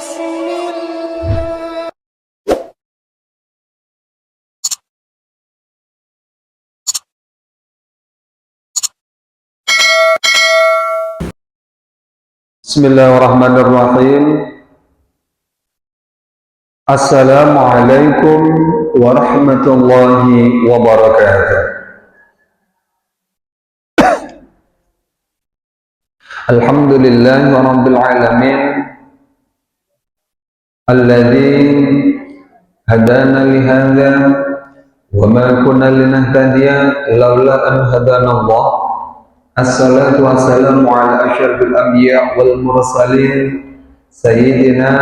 Bismillahirrahmanirrahim. Assalamualaikum warahmatullahi wabarakatuh. Alhamdulillahi rabbil alamin alladzi hadana li hadza wa ma kunna linahtadiya laula an hadana Allah. Assalatu wassalamu ala asyrafil anbiya wal mursalin sayyidina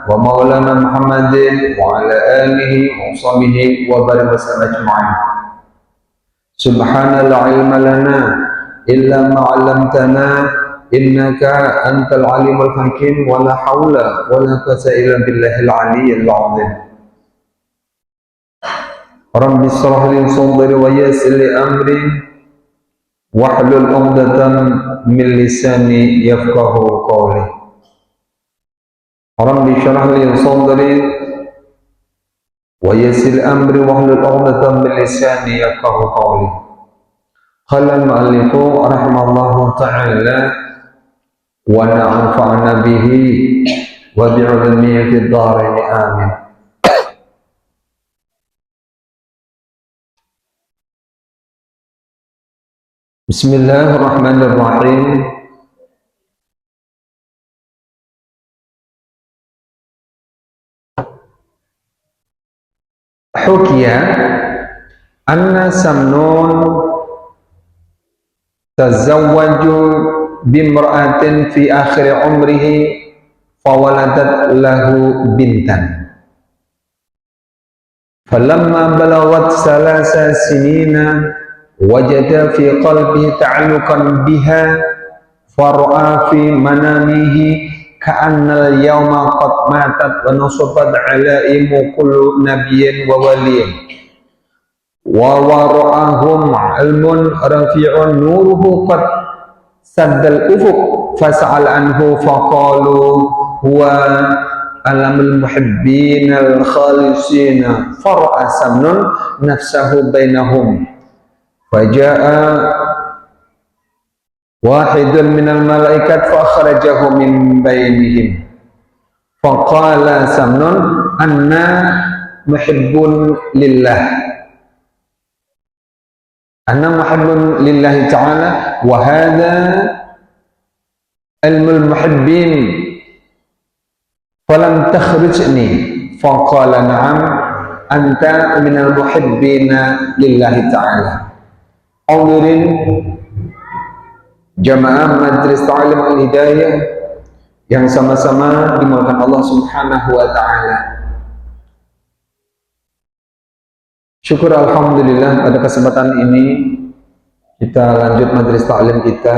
wa maulana Muhammadin wa ala alihi wa sahbihi wa barik wasallam ajma'in. Subhana la ilma lana illa ma 'allamtana innaka antal alimul hakim wa la haula wa la quwwata illa billahil aliyyil 'azim. Rabbi shrah li sadri wa yassir li amri wahlul 'uqdatam min lisani yafqahu qawli. Rabbi shrah li sadri wa yassir amri wahlul 'uqdatam min lisani yafqahu qawli. Qala al-mu'allifu rahimallahu ta'ala wa na'fa'na bihi wa bi'ilmihi fid dharain amin. Bismillahirrahmanirrahim. Hukiya anna Samnun tazawwaju bimra'atin fi akhir umrihi fawaladat lahu bintan. Falamma balaghat salasa sinina wajada fi qalbihi ta'alluqan biha fara'a fi manamihi ka'annal yawma qad matat wa nasabat alaimu kullu nabiyyin wa waliyin wa wara'ahum ilmun rafi'un nuruhu qad saddal ufuq fas'al anhu faqalu huwa alamul muhibbin al khalisina fara'a Samnun nafsahu bainahum faja'a wahidun minal malaikat fa akhrajahu min bainihim faqala Samnun anna muhibbun lillah ta'ala wa hadha ilmul muhibbin falam takhrijni faqala na'am anta minal muhibbina lillahi ta'ala. Hadirin jamaah Majelis Ta'lim Al-Hidayah yang sama-sama dimuliakan Allah Subhanahu wa taala. Syukur alhamdulillah pada kesempatan ini kita lanjut majelis ta'lim kita.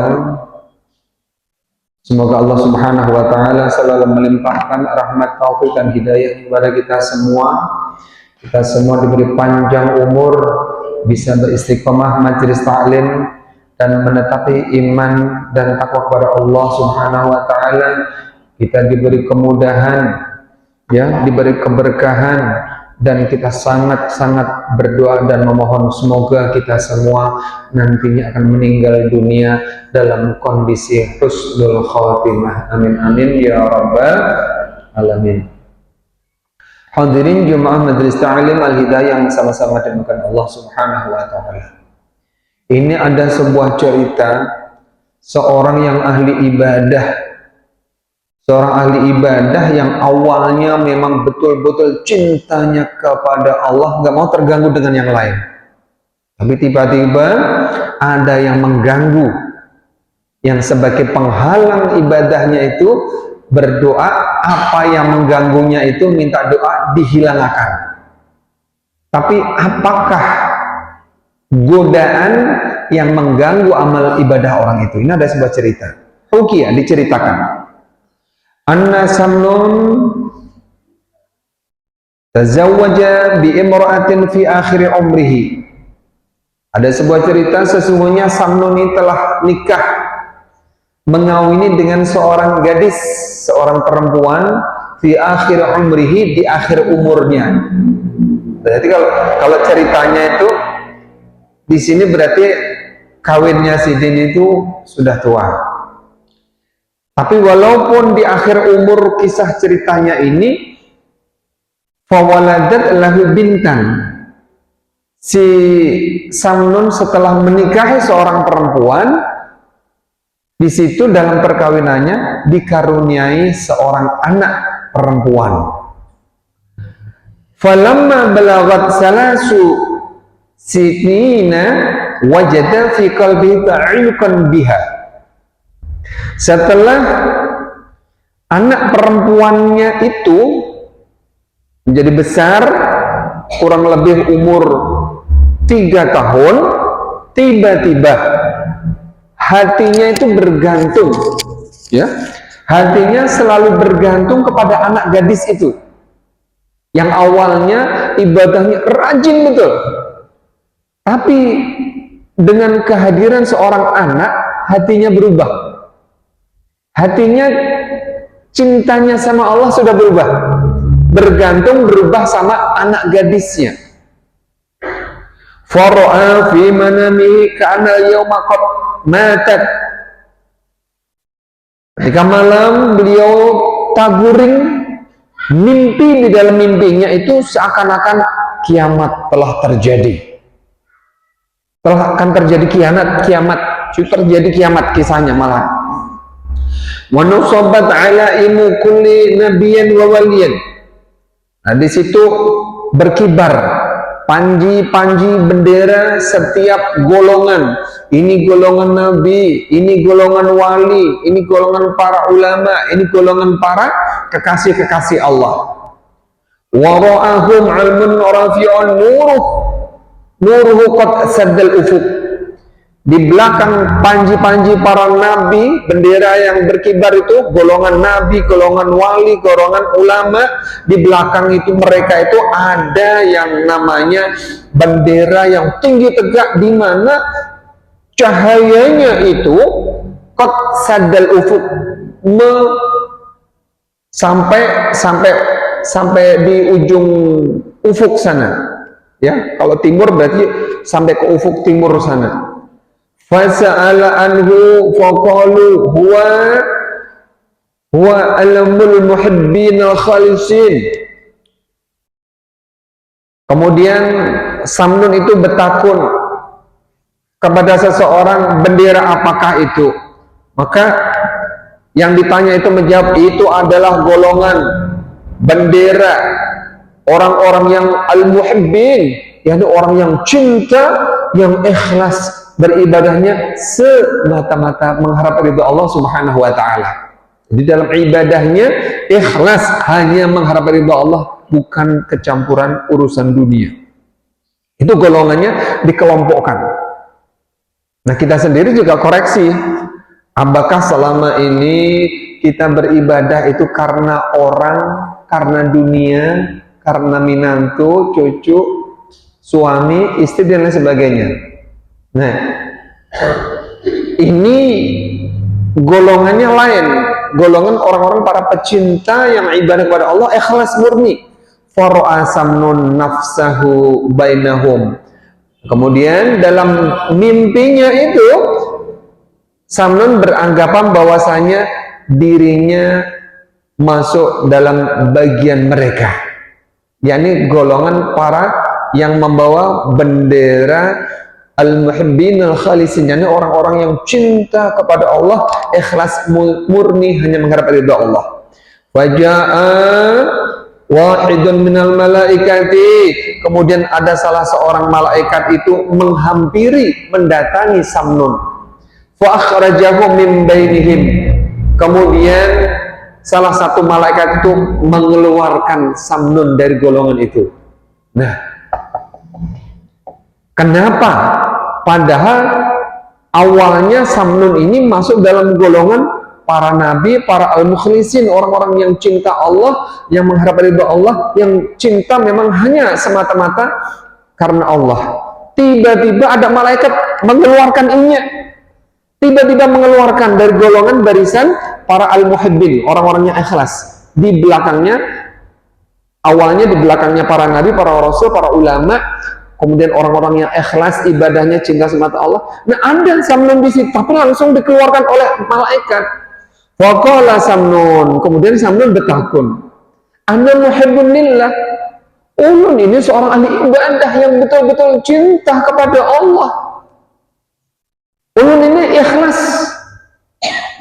Semoga Allah Subhanahu wa taala selalu melimpahkan rahmat, taufik dan hidayah kepada kita semua. Kita semua diberi panjang umur, bisa beristiqomah majelis ta'lim dan menetapi iman dan takwa kepada Allah Subhanahu wa taala. Kita diberi kemudahan, ya, diberi keberkahan, dan kita sangat-sangat berdoa dan memohon semoga kita semua nantinya akan meninggal dunia dalam kondisi husnul khatimah. Amin amin ya rabbal alamin. Hadirin jemaah Majelis Ta'lim Al-Hidayah yang sama-sama dimuliakan Allah Subhanahu wa taala. Ini ada sebuah cerita seorang yang ahli ibadah. Seorang ahli ibadah yang awalnya memang betul-betul cintanya kepada Allah, nggak mau terganggu dengan yang lain. Tapi tiba-tiba ada yang mengganggu, yang sebagai penghalang ibadahnya itu berdoa, apa yang mengganggunya itu minta doa dihilangkan. Tapi apakah godaan yang mengganggu amal ibadah orang itu? Ini ada sebuah cerita. Hukiyah diceritakan. Anna Samnun tazawwaja bi imra'atin fi akhir umrihi. Ada sebuah cerita sesungguhnya Samnun ini telah nikah, mengawini dengan seorang gadis, seorang perempuan fi akhir umrihi, di akhir umurnya. Berarti kalau ceritanya itu di sini berarti kawinnya Sidin itu sudah tua. Tapi walaupun di akhir umur kisah ceritanya ini, fawaladat lahu bintan, si Samnun setelah menikahi seorang perempuan, di situ dalam perkawinannya dikaruniai seorang anak perempuan. Falamma balagat salasu sinina wajada fi qalbihi ta'ilqan biha. Setelah anak perempuannya itu menjadi besar, kurang lebih umur 3 tahun, tiba-tiba hatinya itu bergantung, ya, hatinya selalu bergantung kepada anak gadis itu yang awalnya ibadahnya rajin betul, tapi dengan kehadiran seorang anak hatinya berubah, hatinya cintanya sama Allah sudah berubah, bergantung, berubah sama anak gadisnya. Fara'a fi manamihi ka'anna al-yawma qad matat. Ketika malam beliau taguring, mimpi di dalam mimpinya itu seakan-akan kiamat telah terjadi. Telah akan terjadi kiamat, terjadi kiamat kisahnya malah. Wa nusabat ala imu kulli nabiyyan wa waliyan. Nah, di situ berkibar panji-panji bendera setiap golongan. Ini golongan nabi, ini golongan wali, ini golongan para ulama, ini golongan para kekasih-kekasih Allah. Wa ra'ahum 'almun rafi'un nuruhu qad saddal ufuq. Di belakang panji-panji para nabi, bendera yang berkibar itu golongan nabi, golongan wali, golongan ulama. Di belakang itu mereka itu ada yang namanya bendera yang tinggi tegak, di mana cahayanya itu qad saddal ufuq, sampai di ujung ufuk sana. Ya, kalau timur berarti sampai ke ufuk timur sana. Fasa'ala anhu faqalu huwa alamul muhibbin al-khalisin. Kemudian Samnun itu bertakun kepada seseorang, bendera apakah itu? Maka yang ditanya itu menjawab, itu adalah golongan bendera orang-orang yang al-muhibbin, yakni orang yang cinta, yang ikhlas beribadahnya semata-mata mengharap ridha Allah Subhanahu wa taala. Di dalam ibadahnya ikhlas, hanya mengharap ridha Allah, bukan kecampuran urusan dunia. Itu golongannya dikelompokkan. Nah, kita sendiri juga koreksi. Apakah selama ini kita beribadah itu karena orang, karena dunia, karena minantu, cucu, suami, istri, dan lain sebagainya? Nah, ini golongannya lain. Golongan orang-orang para pecinta yang ibadah kepada Allah ikhlas murni. Fara'a Samnun nafsahu bainahum. Kemudian dalam mimpinya itu Samnun beranggapan bahwasanya dirinya masuk dalam bagian mereka, yakni golongan para yang membawa bendera al-muhibbin al-khalisin, yakni orang-orang yang cinta kepada Allah, ikhlas murni, hanya mengharap ridha Allah. Waja'a wahidun minal malaikati, kemudian ada salah seorang malaikat itu menghampiri, mendatangi Samnun. Fa akhrajahu min bainihim, kemudian salah satu malaikat itu mengeluarkan Samnun dari golongan itu. Nah, kenapa? Padahal awalnya Samnun ini masuk dalam golongan para nabi, para al-mukhlisin, orang-orang yang cinta Allah, yang mengharap ridha Allah, yang cinta memang hanya semata-mata karena Allah. Tiba-tiba ada malaikat mengeluarkan inya, tiba-tiba mengeluarkan dari golongan barisan para al-muhibbin, orang-orang yang ikhlas. Di belakangnya, awalnya di belakangnya para nabi, para rasul, para ulama, kemudian orang-orang yang ikhlas ibadahnya cinta semata Allah. Nah, ada Samnun di situ, tapi langsung dikeluarkan oleh malaikat. Waqala Samnun, kemudian Samnun bertakun, ana muhibbun lillah. Ulun ini seorang ahli ibadah yang betul-betul cinta kepada Allah. Ulun ini ikhlas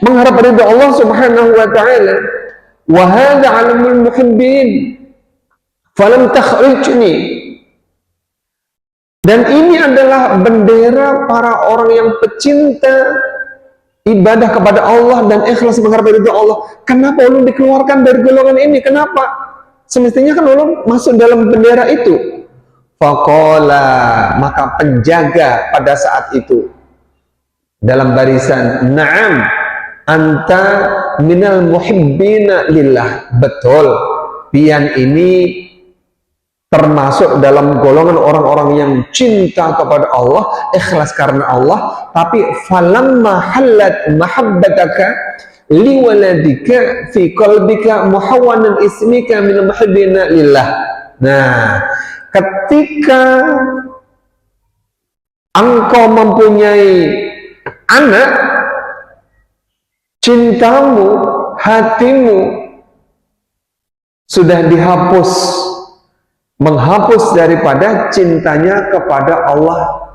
mengharap ridha Allah Subhanahu wa taala. Wa hadza 'alamul muhibbin. Falam takhrijni. Dan ini adalah bendera para orang yang pecinta ibadah kepada Allah dan ikhlas mengharap ridha Allah. Kenapa ulun dikeluarkan dari golongan ini? Kenapa? Semestinya kan ulun masuk dalam bendera itu. Faqala, maka penjaga pada saat itu dalam barisan, na'am anta minal muhibbina lillah. Betul, pian ini termasuk dalam golongan orang-orang yang cinta kepada Allah, ikhlas karena Allah. Tapi falamma halat mahabbataka liwaladika fi qalbika muhawwanan ismika min muhibbina lillah. Nah, ketika engkau mempunyai anak, cintamu, hatimu sudah dihapus, menghapus daripada cintanya kepada Allah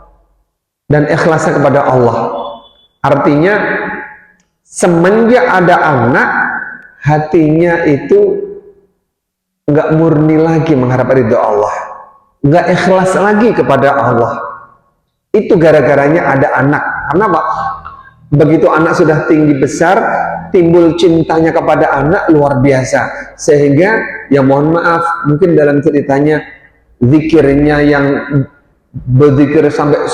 dan ikhlasnya kepada Allah. Artinya semenjak ada anak, hatinya itu nggak murni lagi mengharap ridho Allah, nggak ikhlas lagi kepada Allah. Itu gara-garanya ada anak. Kenapa? Begitu anak sudah tinggi besar, timbul cintanya kepada anak luar biasa, sehingga ya mohon maaf, mungkin dalam ceritanya zikirnya yang berzikir sampai 10.000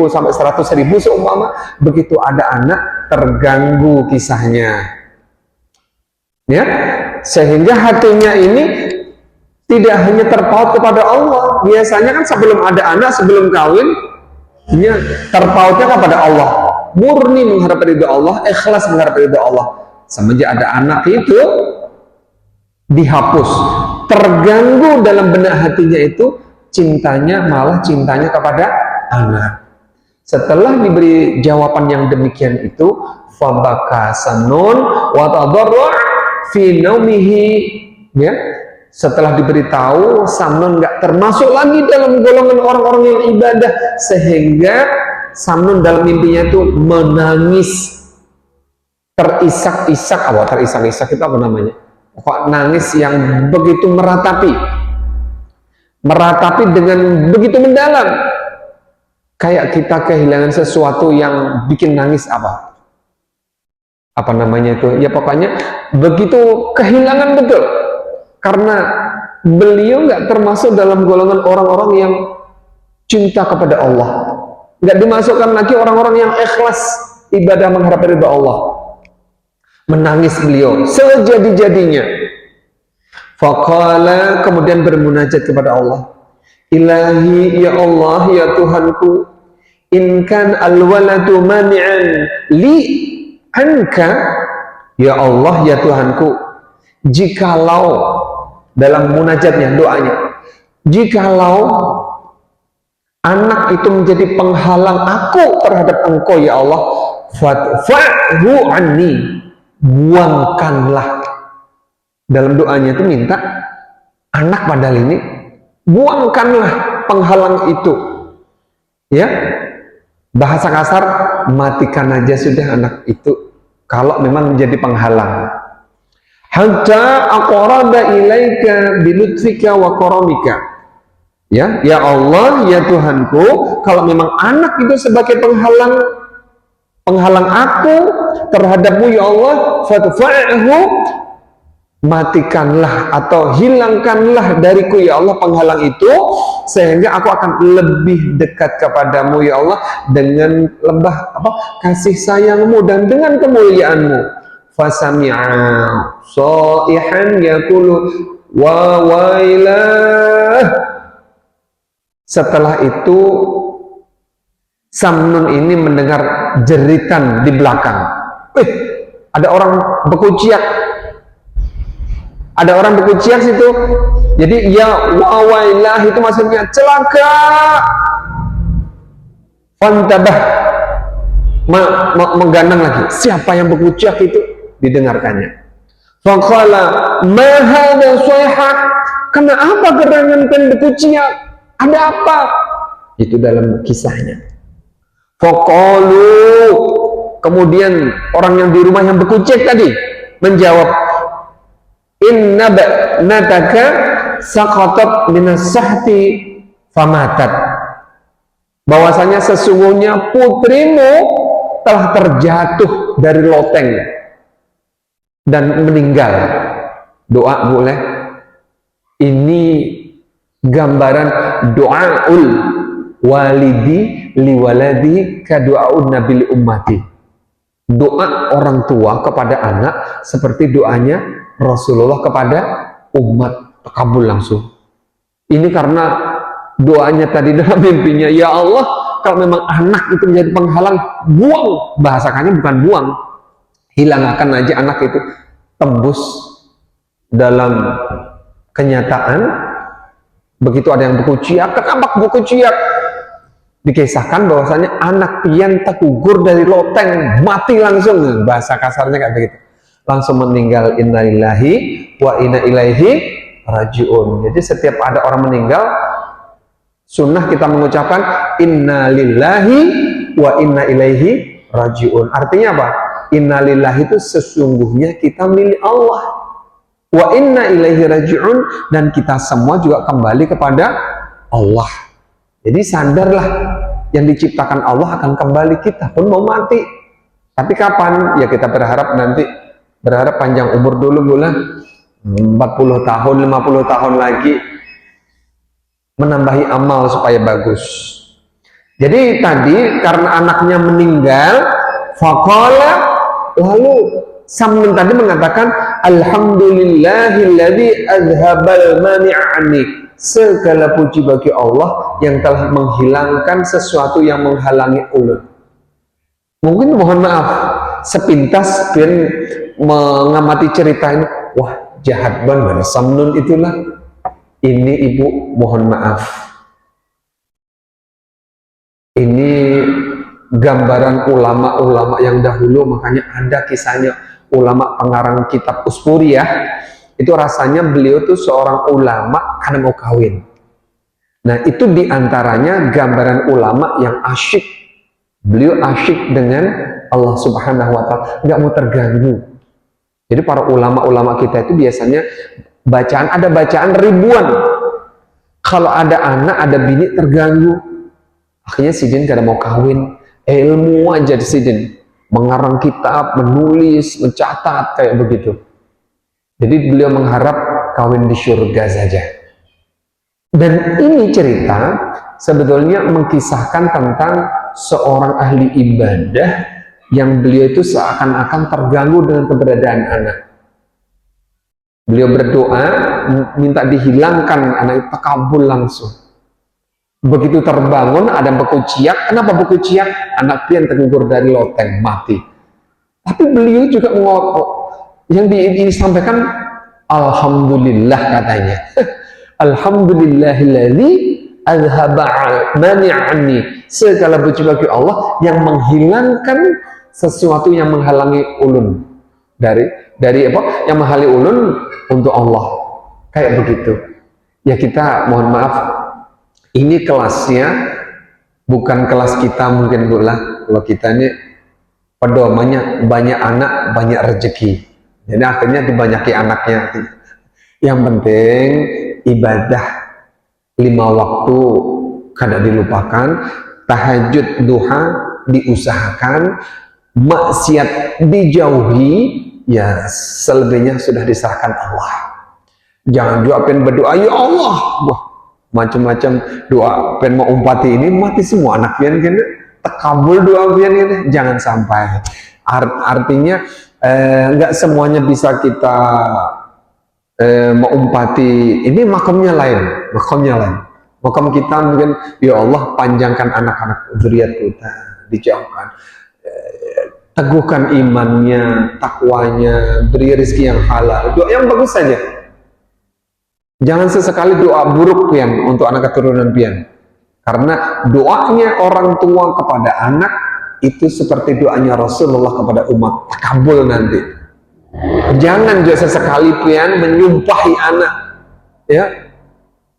sampai 100.000 seumpama, begitu ada anak terganggu kisahnya, ya, sehingga hatinya ini tidak hanya terpaut kepada Allah. Biasanya kan sebelum ada anak, sebelum kawin, ya, terpautnya kepada Allah, murni mengharap ridha Allah, ikhlas mengharap ridha Allah. Semenjak ada anak itu dihapus, terganggu dalam benak hatinya itu, cintanya malah cintanya kepada anak. Setelah diberi jawaban yang demikian itu, fabaka Samnun wa tadarra fi naumihi, ya, setelah diberitahu Samnun nggak termasuk lagi dalam golongan orang-orang yang ibadah, sehingga Samnun dalam mimpinya itu menangis terisak-isak. Terisak-isak itu apa namanya? Kok nangis yang begitu meratapi dengan begitu mendalam, kayak kita kehilangan sesuatu yang bikin nangis. Apa namanya itu? Ya pokoknya begitu kehilangan betul, karena beliau nggak termasuk dalam golongan orang-orang yang cinta kepada Allah, nggak dimasukkan lagi orang-orang yang ikhlas ibadah mengharap ridha Allah. Menangis beliau sejadi-jadinya. Faqala, kemudian bermunajat kepada Allah, Ilahi, ya Allah, ya Tuhanku, in kan al-waladu mani'an li anka, ya Allah, ya Tuhanku, jikalau, dalam munajatnya, doanya, jikalau anak itu menjadi penghalang aku terhadap Engkau, ya Allah, fadfa'hu anni, buangkanlah. Dalam doanya itu minta anak, padahal ini buangkanlah penghalang itu, ya, bahasa kasar, matikan aja sudah anak itu kalau memang menjadi penghalang. Hatta aqraba ilaika bilutfika wa karamika, ya, ya Allah, ya Tuhanku, kalau memang anak itu sebagai penghalang aku terhadapmu, ya Allah, fadfa'hu, matikanlah atau hilangkanlah dariku, ya Allah, penghalang itu, sehingga aku akan lebih dekat kepadamu, ya Allah, dengan kasih sayangmu dan dengan kemuliaanmu. Fasami'a shaihan yaqulu wa wailah. Setelah itu Samnun ini mendengar jeritan di belakang. Ada orang berkuciak. Ada orang berkuciak situ. Jadi ya wawailah itu maksudnya celaka. Fantabah, mengganang lagi. Siapa yang berkuciak itu? Didengarkannya. Faqala ma hadza sayhah? Kenapa gerangan pen berkuciak? Ada apa? Itu dalam kisahnya. Faqalu, kemudian orang yang di rumah yang berkuciak tadi menjawab, inna nataka saqatat minas sahti famatat, bahwasanya sesungguhnya putrimu telah terjatuh dari loteng dan meninggal. Doa boleh. Ini gambaran doaul walidi liwaladi kadu'aun nabi li ummati. Doa orang tua kepada anak seperti doanya Rasulullah kepada umat, kabul langsung. Ini karena doanya tadi dalam mimpinya, ya Allah, kalau memang anak itu menjadi penghalang, buang. Bahasakannya bukan buang, hilangkan aja anak itu. Tembus dalam kenyataan. Begitu ada yang berkuciak, kenapa berkuciak? Dikisahkan bahwasanya anak pian tergugur dari loteng, mati langsung. Bahasa kasarnya kayak begitu, langsung meninggal. Innalillahi wa inna ilaihi rajiun. Jadi setiap ada orang meninggal, sunnah kita mengucapkan innalillahi wa inna ilaihi rajiun. Artinya apa? Innalillahi itu sesungguhnya kita milik Allah, wa inna ilaihi rajiun, dan kita semua juga kembali kepada Allah. Jadi sadarlah, yang diciptakan Allah akan kembali, kita pun mau mati. Tapi kapan? Ya kita berharap nanti, berharap panjang umur dulu bulan 40 tahun, 50 tahun lagi, menambahi amal supaya bagus. Jadi tadi karena anaknya meninggal, faqala, lalu Samin tadi mengatakan alhamdulillahilladzi azhabal mani'ani. Segala puji bagi Allah yang telah menghilangkan sesuatu yang menghalangi ulun. Mungkin mohon maaf, sepintas dan mengamati cerita ini, wah jahat banget Samnun itulah. Ini ibu mohon maaf, ini gambaran ulama-ulama yang dahulu. Makanya ada kisahnya ulama pengarang kitab Uspuriyah. Itu rasanya beliau tuh seorang ulama karena mau kawin. Nah itu diantaranya gambaran ulama yang asyik. Beliau asyik dengan Allah Subhanahu Wa Taala, nggak mau terganggu. Jadi para ulama-ulama kita itu biasanya bacaan, ada bacaan ribuan. Kalau ada anak, ada bini terganggu. Akhirnya si jin kada mau kawin. Ilmu aja di sini, mengarang kitab, menulis, mencatat kayak begitu. Jadi beliau mengharap kawin di surga saja. Dan ini cerita sebetulnya mengkisahkan tentang seorang ahli ibadah yang beliau itu seakan-akan terganggu dengan keberadaan anak. Beliau berdoa minta dihilangkan anak itu, takabul langsung. Begitu terbangun ada berkuciak. Kenapa berkuciak? Anak pian tergugur dari loteng, mati. Tapi beliau juga mengotot. Yang disampaikan alhamdulillah katanya. Alhamdulillahilladzi azhaba mani'ani. Segala puji bagi Allah yang menghilangkan sesuatu yang menghalangi ulun dari apa? Yang menghalangi ulun untuk Allah. Kayak begitu. Ya kita mohon maaf, ini kelasnya bukan kelas kita mungkin lah. Kalau kita ini pedomannya banyak anak, banyak rezeki. Jadi akhirnya dibanyaki anaknya. Yang penting ibadah 5 waktu kada dilupakan, tahajud duha diusahakan, maksiat dijauhi, ya selebihnya sudah diserahkan Allah. Jangan juga pengen berdoa, ya Allah, wah macam-macam doa pengen mau umpati ini mati semua anak pian kan, takabul doa pian ini, jangan sampai. Artinya nggak semuanya bisa kita mengumpati. Ini makamnya lain, makam kita mungkin ya Allah panjangkan anak-anak zuriat kita, dijauhkan, teguhkan imannya, takwanya, beri rezeki yang halal, doa yang bagus saja. Jangan sesekali doa buruk pian untuk anak keturunan pian. Karena doanya orang tua kepada anak itu seperti doanya Rasulullah kepada umat, kabul nanti. Jangan juga sesekali pian menyumpahi anak, ya.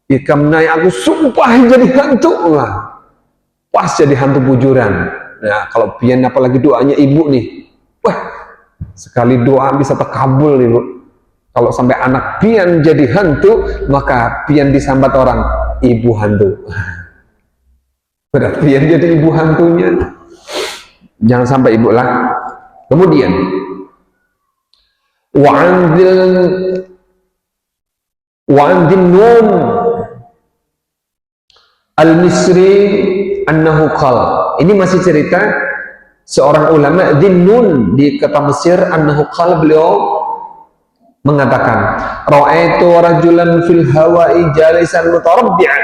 Ikamnai aku sumpah jadi hantu lah. Pas jadi hantu bujuran. Nah, kalau pian apalagi doanya ibu nih. Wah, sekali doa bisa terkabul nih, Bu. Kalau sampai anak pian jadi hantu, maka pian disambat orang ibu hantu. Berarti pian jadi ibu hantunya. Jangan sampai ibu lah. Kemudian wa'andhin nun al-Misri annahu qala. Ini masih cerita seorang ulama Dhinnun di kota Mesir, annahu qala, beliau mengatakan, ra'aitu rajulan fil hawa'i jalisan mutarabbi'an.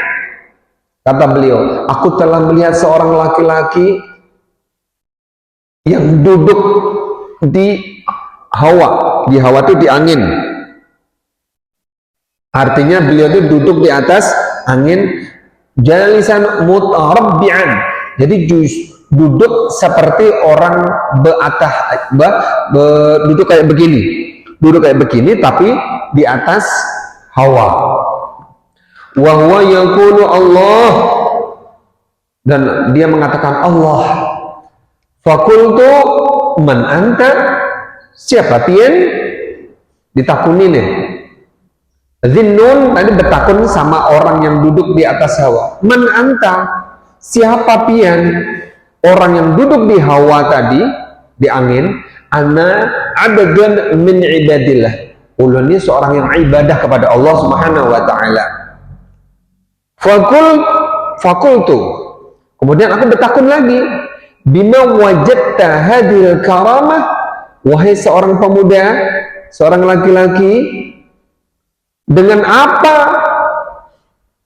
Kata beliau, aku telah melihat seorang laki-laki yang duduk di hawa. Di hawa itu di angin. Artinya beliau itu duduk di atas angin, jalisan mutarabbi'an. Jadi duduk seperti orang duduk kayak begini. Duduk kayak begini tapi di atas hawa. Wa huwa yaqulu Allah, dan dia mengatakan Allah. Fakultu man anta, siapa pian? Ditakuni nih. Dhinnun tadi bertakun sama orang yang duduk di atas hawa. Man anta, siapa pian? Orang yang duduk di hawa tadi, di angin. Ana abdun min ibadillah. Ulun ini seorang yang ibadah kepada Allah Subhanahu wa taala. Fakultu. Kemudian aku bertakun lagi, bima wajadta hadil karamah, wahai seorang pemuda, seorang laki-laki, dengan apa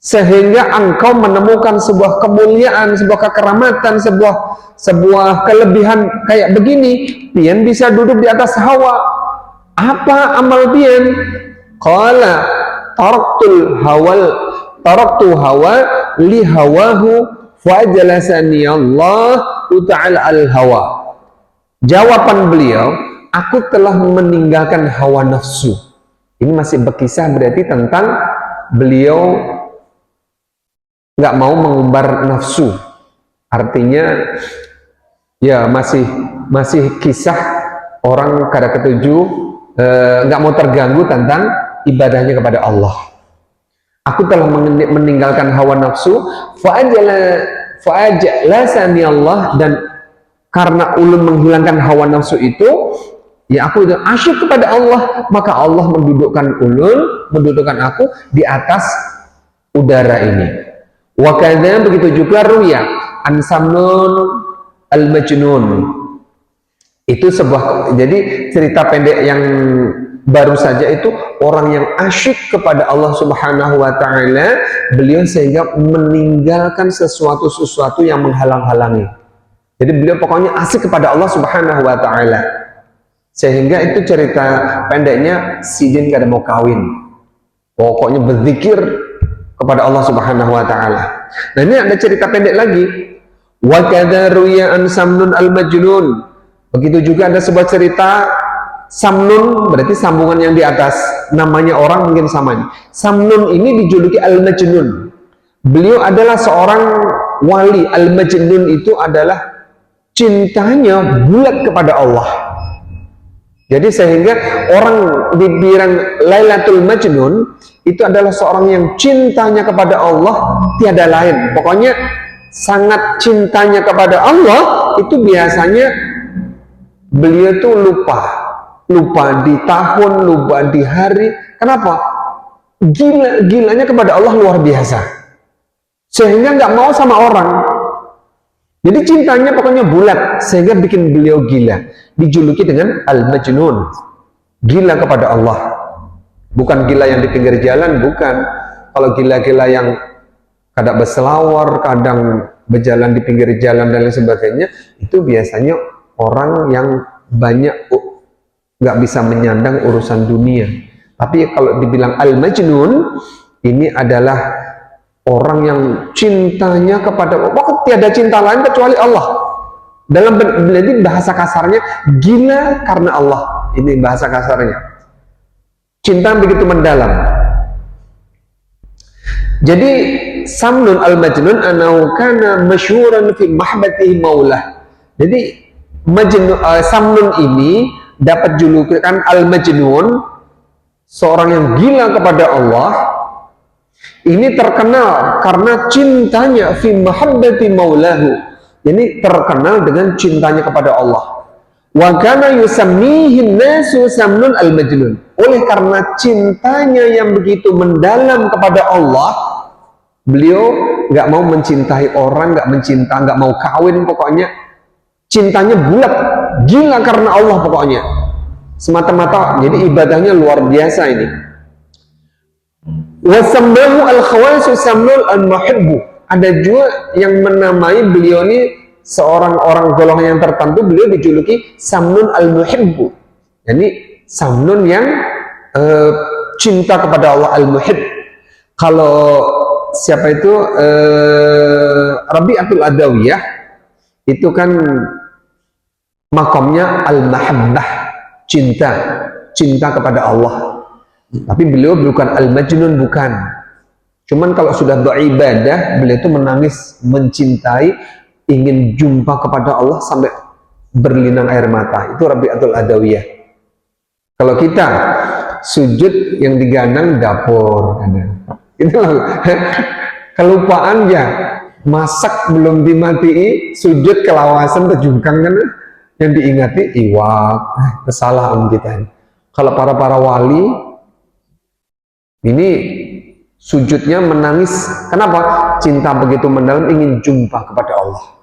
sehingga engkau menemukan sebuah kemuliaan, sebuah kekeramatan, sebuah kelebihan kayak begini? Pian bisa duduk di atas hawa. Apa amal pian? Qala taraktu hawa li hawahu fajalasani Allah ta'ala al hawa. Jawaban beliau, aku telah meninggalkan hawa nafsu. Ini masih berkisah berarti tentang beliau nggak mau mengumbar nafsu. Artinya ya masih kisah orang kada ketujuh, nggak mau terganggu tentang ibadahnya kepada Allah. Aku telah meninggalkan hawa nafsu, fa'ajalasani Allah, dan karena ulun menghilangkan hawa nafsu itu, ya aku itu asyik kepada Allah, maka Allah mendudukkan aku di atas udara ini. Wa kadza, begitu juga ruya an Samnun al-Majnun. Itu sebuah, jadi cerita pendek yang baru saja itu, orang yang asyik kepada Allah Subhanahu wa taala, beliau sehingga meninggalkan sesuatu yang menghalang-halangi. Jadi beliau pokoknya asyik kepada Allah Subhanahu wa taala. Sehingga itu cerita pendeknya, sidin kada mau kawin. Pokoknya berzikir kepada Allah Subhanahu wa taala. Nah, ini ada cerita pendek lagi. Wa kadza ruya an Samnun al-Majnun. Begitu juga ada sebuah cerita Samnun, berarti sambungan yang di atas, namanya orang mungkin samanya. Samnun ini dijuluki al-Majnun. Beliau adalah seorang wali. Al-Majnun itu adalah cintanya bulat kepada Allah. Jadi sehingga orang dibilang Lailatul Majnun itu adalah seorang yang cintanya kepada Allah tiada lain. Pokoknya sangat cintanya kepada Allah, itu biasanya beliau tuh lupa di tahun, lupa di hari. Kenapa? Gilanya kepada Allah luar biasa, sehingga nggak mau sama orang. Jadi cintanya pokoknya bulat, sehingga bikin beliau gila. Dijuluki dengan Al-Majnun, gila kepada Allah. Bukan gila yang di pinggir jalan, bukan. Kalau gila-gila yang kadang berselawar, kadang berjalan di pinggir jalan dan lain sebagainya, itu biasanya orang yang banyak nggak bisa menyandang urusan dunia. Tapi kalau dibilang Al-Majnun, ini adalah orang yang cintanya kepada Allah, tiada cinta lain kecuali Allah. Dalam berarti bahasa kasarnya gila karena Allah. Ini bahasa kasarnya. Cinta begitu mendalam. Jadi Samnun al-Majnun anau kana masyhuran fi mahbatihi maulah. Jadi Samnun ini dapat julukan al-Majnun, seorang yang gila kepada Allah. Ini terkenal karena cintanya fi mahabbati maulahu. Ini terkenal dengan cintanya kepada Allah. Wa kana yusammihi nasu Samnun al-Majnun. Oleh karena cintanya yang begitu mendalam kepada Allah, beliau nggak mau mencintai orang, nggak mau kawin, pokoknya cintanya bulat, gila karena Allah pokoknya. Semata-mata, jadi ibadahnya luar biasa ini. Wa sammahu al-khawasu Samnun al-Muhibbu. Ada juga yang menamai beliau ini seorang orang golongan yang tertentu, beliau dijuluki Samnun al-Muhibbu. Jadi Samnun yang cinta kepada Allah, al-Muhib. Kalau siapa itu Rabi'atul Adawiyah itu kan makamnya al-Mahabbah, cinta kepada Allah. Tapi beliau bukan al-Majnun, bukan. Cuman kalau sudah beribadah, beliau itu menangis, mencintai, ingin jumpa kepada Allah sampai berlinang air mata. Itu Rabi'atul Adawiyah. Kalau kita sujud yang diganang dapur, itu kelupaan ya, masak belum dimatii, sujud kelawasan terjungkang kan, yang diingati iwak, kesalahan kita. Kalau para wali ini sujudnya menangis. Kenapa? Cinta begitu mendalam, ingin jumpa kepada Allah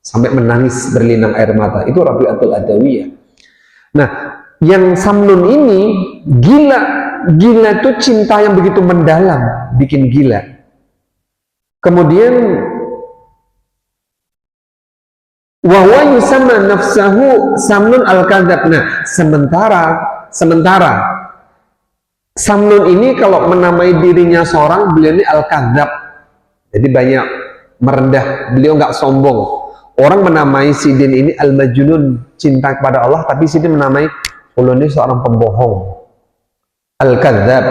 sampai menangis berlinang air mata. Itu Rabi'atul Adawiyah. Nah, yang Samnun ini gila itu cinta yang begitu mendalam, bikin gila. Kemudian wa huwa yusamma nafsahu Samnun al-Kadzab. Nah, sementara Samnun ini kalau menamai dirinya seorang, beliau ini al-Kadzab. Jadi banyak merendah, beliau nggak sombong. Orang menamai Sidin ini al-Majnun, cinta kepada Allah, tapi Sidin menamai beliau ini seorang pembohong, al-Kadzab.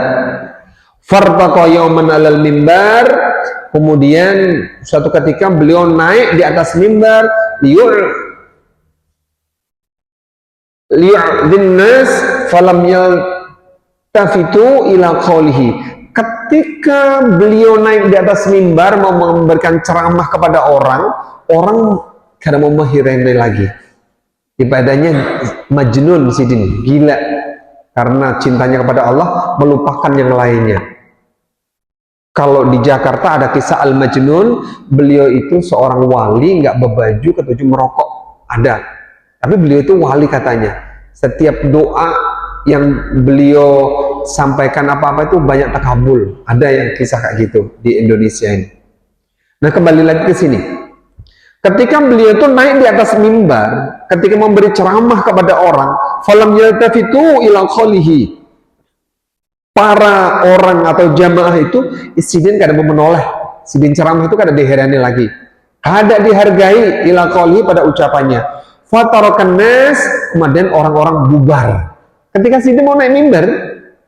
Fartaqa yawman alal mimbar. Kemudian suatu ketika beliau naik di atas mimbar, liyu'dhin nas falam tafitu ila qawlihi. Ketika beliau naik di atas mimbar mau memberikan ceramah kepada orang kada mau menghiraukan lagi. Ibadahnya Majnun Sidin, gila karena cintanya kepada Allah, melupakan yang lainnya. Kalau di Jakarta ada kisah Al-Majnun, beliau itu seorang wali, nggak berbaju, ketujuh merokok, ada. Tapi beliau itu wali katanya. Setiap doa yang beliau sampaikan apa-apa itu banyak takabul. Ada yang kisah kayak gitu di Indonesia ini. Nah, kembali lagi ke sini. Ketika beliau itu naik di atas mimbar, ketika memberi ceramah kepada orang, falam yaltafitu ila qawlihi. Para orang atau jamaah itu Sidin kada mau menoleh. Sidin ceramah itu kada diherani lagi. Kada dihargai ila qawlihi pada ucapannya. Fatarakan nas, kemudian orang-orang bubar. Ketika Sidin mau naik mimbar,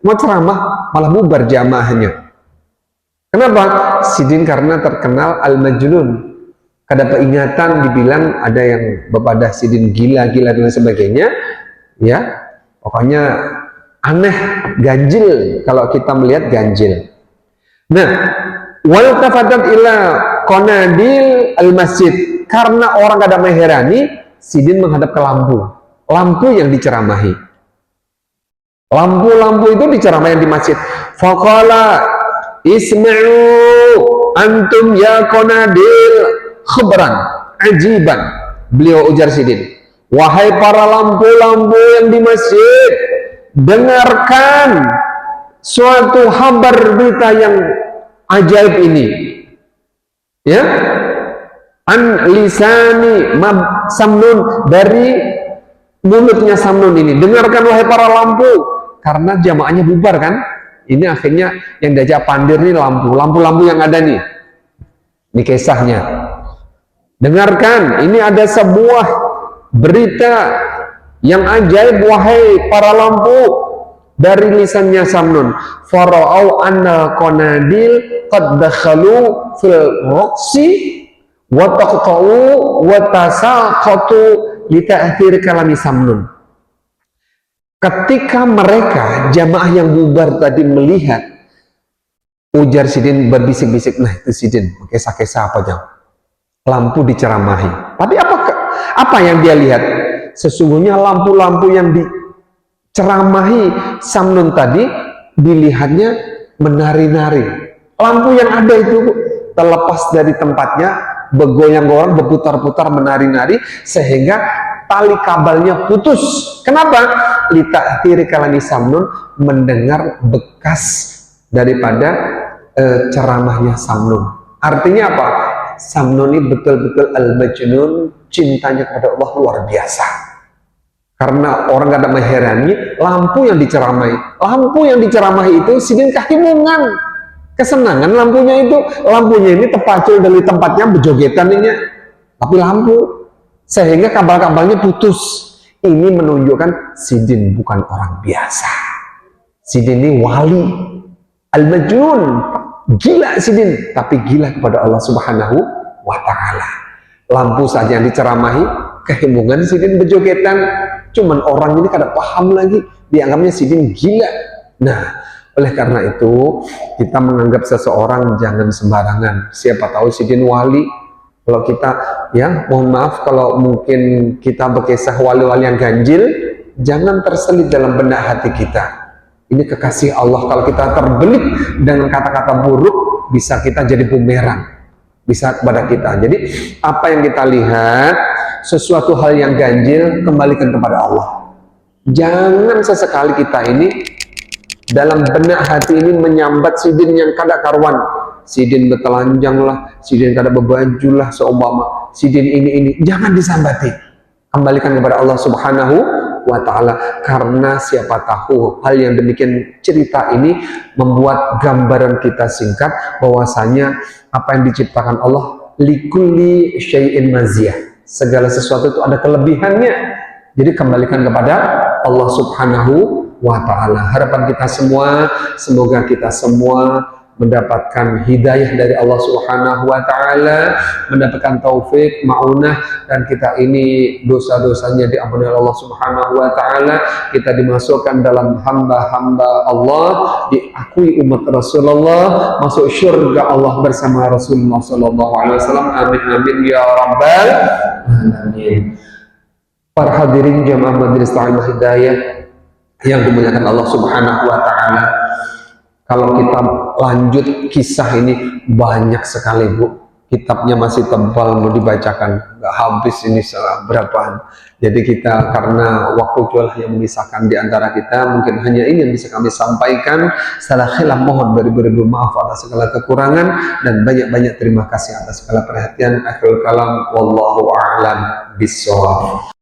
mau ceramah, malah bubar jamaahnya. Kenapa? Sidin karena terkenal al-Majnun. Kada peringatan, dibilang ada yang bepadah Sidin gila-gila dan sebagainya. Ya, pokoknya aneh, ganjil kalau kita melihat ganjil. Nah, wal tafatat ila qanadil al-masjid. Karena orang kada mengherani, Sidin menghadap ke lampu yang diceramahi. Lampu-lampu itu diceramahi di masjid. Faqala isma'u antum ya qanadil khubran ajiban. Beliau ujar Sidin, wahai para lampu-lampu yang di masjid, dengarkan suatu kabar berita yang ajaib ini. Ya, an lisani Samnun, dari mulutnya Samnun ini. Dengarkan wahai para lampu, karena jamaahnya bubar kan, Ini akhirnya yang diajak pandir nih lampu yang ada nih. Ini kisahnya. Dengarkan, ini ada sebuah berita yang ajaib wahai para lampu, dari lisannya Samnun. Fara'au anna qanadil qad dakhalu fil roksi wa taqta'u wa tasaqatu li ta'thir kalami Samnun. Ketika mereka jamaah yang bubar tadi melihat, ujar Sidin berbisik-bisik, nah itu Sidin, kisah-kisah apa jam? Lampu diceramahi. Tapi apa yang dia lihat? Sesungguhnya lampu-lampu yang diceramahi Samnun tadi dilihatnya menari-nari. Lampu yang ada itu terlepas dari tempatnya, bergoyang-goyang, berputar-putar, menari-nari, sehingga tali kabalnya putus. Kenapa? Lita'thiri kalami Samnun, mendengar bekas daripada ceramahnya Samnun. Artinya apa? Samnun ini betul-betul al-majnun, cintanya kepada Allah luar biasa. Karena orang kadang mengherani, lampu yang diceramahi itu Sidin kehimungan, kesenangan lampunya ini terpacul dari tempatnya berjogetan ini, tapi lampu, sehingga kabel-kabelnya putus. Ini menunjukkan Sidin bukan orang biasa. Sidin ini wali, al-majnun, gila Sidin, tapi gila kepada Allah Subhanahu wa ta'ala. Lampu saja yang diceramahi, kehimungan Sidin berjogetan. Cuman orang ini kada paham lagi, dianggapnya Sidin gila. Nah, oleh karena itu kita menganggap seseorang jangan sembarangan. Siapa tahu Sidin wali. Kalau kita, ya mohon maaf kalau mungkin kita berkisah wali-wali yang ganjil, jangan terselip dalam benak hati kita. Ini kekasih Allah. Kalau kita terbelit dengan kata-kata buruk, bisa kita jadi bumerang, bisa kepada kita. Jadi apa yang kita lihat, sesuatu hal yang ganjil, kembalikan kepada Allah. Jangan sesekali kita ini dalam benak hati ini menyambat Sidin yang kada karuan. Sidin bertelanjang lah, Sidin kada berbaju lah, seumpama Sidin ini. Jangan disambati. Kembalikan kepada Allah Subhanahu wa ta'ala, karena siapa tahu hal yang demikian, cerita ini membuat gambaran kita singkat bahwasanya apa yang diciptakan Allah, likulli syai'in maziyah, segala sesuatu itu ada kelebihannya. Jadi kembalikan kepada Allah Subhanahu wa ta'ala. Harapan kita semua, semoga kita semua mendapatkan hidayah dari Allah Subhanahu wa ta'ala, mendapatkan taufik, ma'unah, dan kita ini dosa-dosanya diampuni oleh Allah Subhanahu wa ta'ala, kita dimasukkan dalam hamba-hamba Allah, diakui umat Rasulullah, masuk syurga Allah bersama Rasulullah sallallahu alaihi wasallam. Amin amin ya rabbal alamin. Para hadirin jamaah majelis ta'lim hidayah yang dimuliakan Allah Subhanahu wa ta'ala, kalau kita lanjut kisah ini banyak sekali Bu, kitabnya masih tebal, mau dibacakan nggak habis ini berapaan. Jadi kita karena waktu jual yang memisahkan di antara kita, mungkin hanya ini yang bisa kami sampaikan. Salah khilaf mohon beribu-ribu maaf atas segala kekurangan, dan banyak-banyak terima kasih atas segala perhatian. Akhirul kalam, wallahu a'lam bishawab.